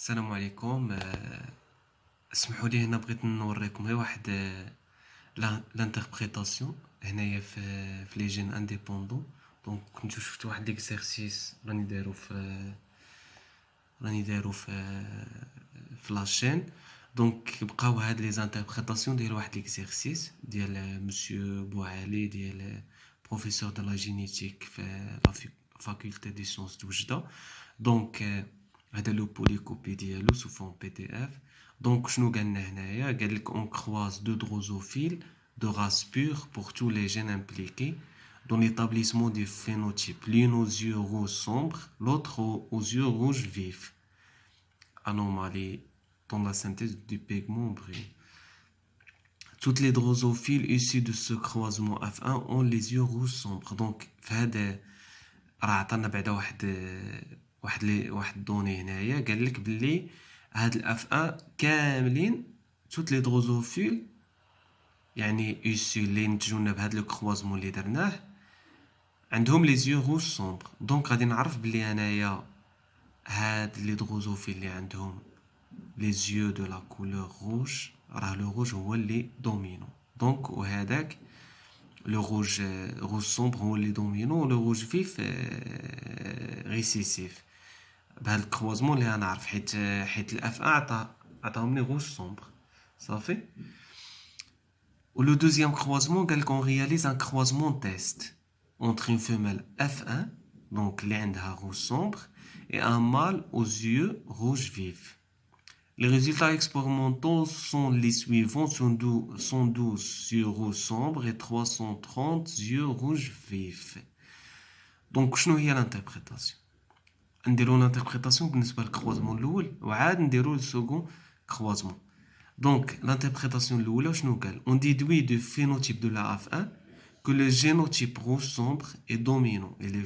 السلام عليكم. اسمحوا لي هنا بغيت نوريكم غير واحد لانتربريتاسيون هنايا في لي جين انديبوندون. دونك كنتو شفتوا واحد ليكزارسيس راني دايرو في لاشين. دونك بقاو هاد لي زانتربريتاسيون ديال واحد ليكزارسيس ديال مسيو بوعلي ديال بروفيسور دو لا جينيتيك في لا فاكولتي دي سيونس د وجده. دونك هذا لو بوليكوبي ديالو سو فون بي دي اف. دونك شنو قالنا هنايا؟ قال لك اون كروise دو دروزوفيل de race pure pour tous les gènes impliqués dans l'établissement du phénotype. L'une aux yeux rouges sombres, l'autre aux yeux rouges vifs. Anomalie dans la synthèse du pigment brun. Toutes les drosophiles issus de ce croisement F1 ont les yeux rouges sombres. Donc, فهذا راه عطانا بعدا واحد الدوني هنايا. قال لك باللي هاد الاف 1 كاملين توت لي دروزوفيل يعني يسو اللي نتجونا بهاد لو كروازمون اللي درناه عندهم لي زيو روج سومبر. دونك غادي نعرف بلي انايا هاد لي دروزوفيل اللي عندهم لي زيو دو لا كولور روج، راه لو روج هو اللي دومينون. دونك وهذاك لو روج سومبر هو اللي دومينون، لو روج فيف ريسيسيف. بهاد الكروازمون اللي غنعرف حيت الاف 1 عطاهم لي روج سومبر صافي. Ou le deuxième croisement, on réalise un croisement test entre une femelle F1, donc l'Inde rouge sombre, et un mâle aux yeux rouge vif. Les résultats expérimentaux sont les suivants: 112 yeux rouge sombre et 330 yeux rouge vif. Donc, شنو هي l'interprétation؟ نديرو l'interprétation بالنسبة للكروازمون الأول وعاد نديرو السكون كروازمون. Donc, l'interprétation de l'oula, on déduit du phénotype de la F1 que le génotype rouge sombre est dominant et le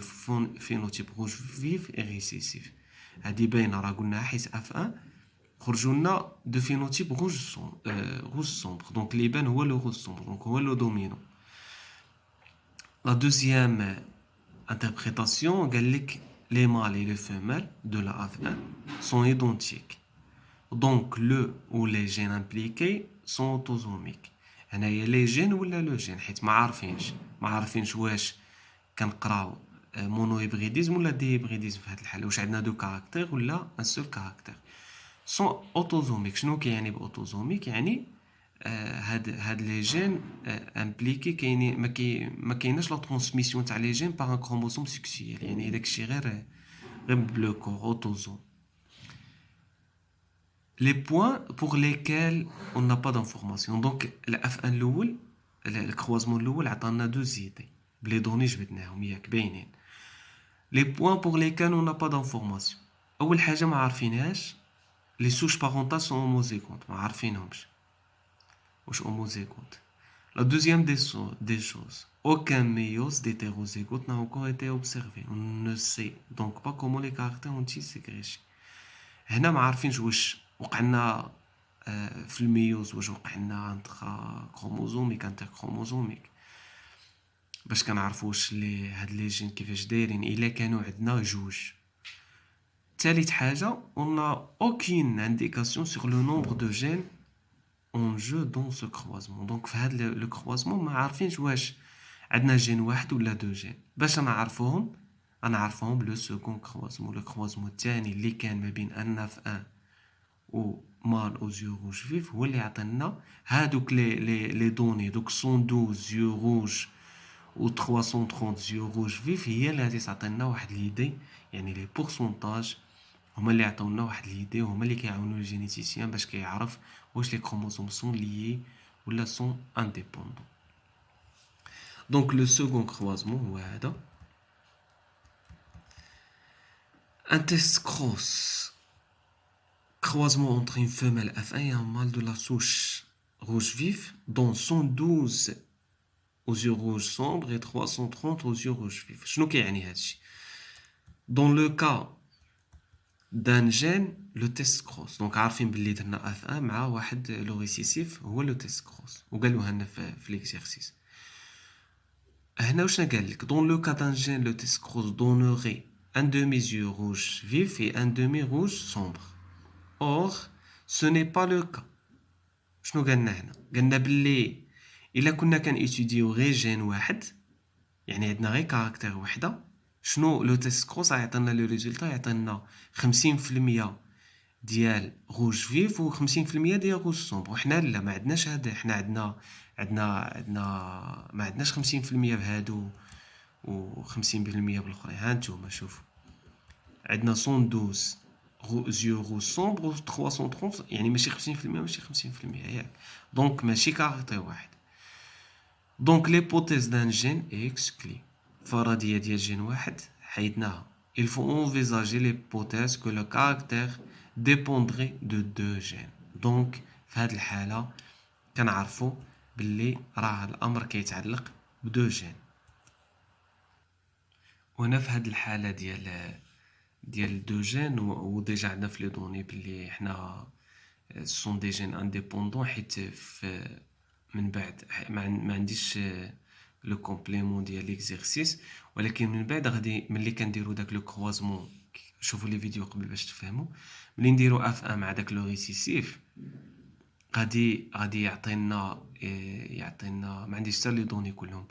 phénotype rouge vif est récessif. هذه باينة راه قلنا حيت F1 خرجوا لنا دو phénotype rouge sombre. Donc, اللي يبان هو le rouge sombre, donc هو le dominant. La deuxième interprétation, قال لك les mâles et les femelles de la F1 sont identiques. Donc, le ou les gènes impliqués sont autosomiques. هنايا لي جين ولا لو جين حيت ما عارفينش واش كنقراو مونو هيبريديزم ولا دي هيبريديزم في هذه الحاله، واش عندنا دو كاركتير ولا ان سول كاركتير. سون اوتوزوميك. شنو كيعني باوتوزوميك؟ يعني هاد لي جين امبليكي كاينين ما كايناش لا ترانسميسيون تاع لي جين باغ ان كروموسوم سيكسيال، يعني داكشي غير بلو كور اوتوزوم. Les points pour lesquels on n'a pas d'information. Donc, le F1 الأول الكروازمون الأول عطانا دو زيدي بلي دوني جبدناهم ياك باينين. Les points pour lesquels on n'a pas d'information. أول حاجة ما عارفينهاش les souches parentales sont homozygotes، ما عارفينهمش واش homozygote. La deuxième des choses, aucun méiose d'hétérozygote n'a encore été observé. On ne sait donc pas comment les caractères ont-ils ségrégé. هنا ما عارفينش واش وقعنا في الميوز، واش وقعنا انترا كروموزوميك انتر كروموزوميك، باش كنعرفوا واش هاد لي جين كيفاش دايرين الا كانوا عندنا جوج. ثالث حاجه on n'a aucune indication sur le nombre de gènes en jeu dans ce croisement. donc في هاد لو كروازمون ما عارفينش واش عندنا جين واحد ولا دو جين. باش نعرفوهم لو سكون كروازمون، لو كروازمون الثاني اللي كان ما بين ان اف 1 و مال aux yeux rouges vifs هو اللي عطينا هادوك لي دوني. دوك 112 yeux rouges و 330 yeux rouges vifs هي اللي غادي تعطينا واحد ليدي، يعني لي بورسونتاج هما اللي عطاونا واحد ليدي، وهما اللي كيعاونوا الجينيتيسيان باش كيعرف واش لي كروموسوم سون ليي ولا سون انديبوندون. دونك لو سكون كروازمون هو هذا. Un test cross, croisement entre une femelle F1 et un mâle de la souche rouge vif, dont 112 aux yeux rouges sombres et 330 aux yeux rouges vifs. شنو كيعني هادشي؟ Dans le cas d'un gène, le test cross. Donc عارفين باللي درنا F1 مع واحد لو ريسيسيف هو لو test cross، وقالوها لنا في ليكزارسيس. هنا واش قال لك؟ Dans le cas d'un gène, le test cross donnerait un demi-yeux rouge vif et un demi rouge sombre. or ce n'est pas le cas. شنو قالنا هنا؟ قالنا باللي الا كنا كنيتوديو غير جين واحد، يعني عندنا غير كاركتير وحده، شنو لو تيست كروس يعطينا لو ريزولطا، يعطينا 50% ديال روج فيف و 50% ديال روج سومبر. وحنا لا، ما عندناش هذا، حنا عندنا ما عندناش 50% بهادو و 50% بالاخرين. ها نتوما شوفوا، عندنا 112 يو روج سومبر و 330، يعني ماشي 50% ماشي 50%، ياك؟ دونك ماشي كاركتير واحد. دونك ليبوتيز دان جين اكسكلي، فرضية ديال جين واحد حيدناها. il faut envisager l'hypothèse que le caractère dépendrait de deux gènes. دونك في هاد الحالة كنعرفو باللي راه الامر كيتعلق بدو جين. وهنا في هاد الحالة ديال دو جين، و ديجا عندنا في لي دوني باللي حنا سون دي جين انديبوندون، حيت في من بعد ما عنديش لو كومبليمون ديال ليكزيرسيس، ولكن من بعد غادي ملي كنديرو داك لو كروازمون، شوفوا لي فيديو قبل باش تفهموا، ملي نديرو اف ان مع داك لو ريسيسيف غادي يعطينا ما عنديش حتى لي دوني كلهم،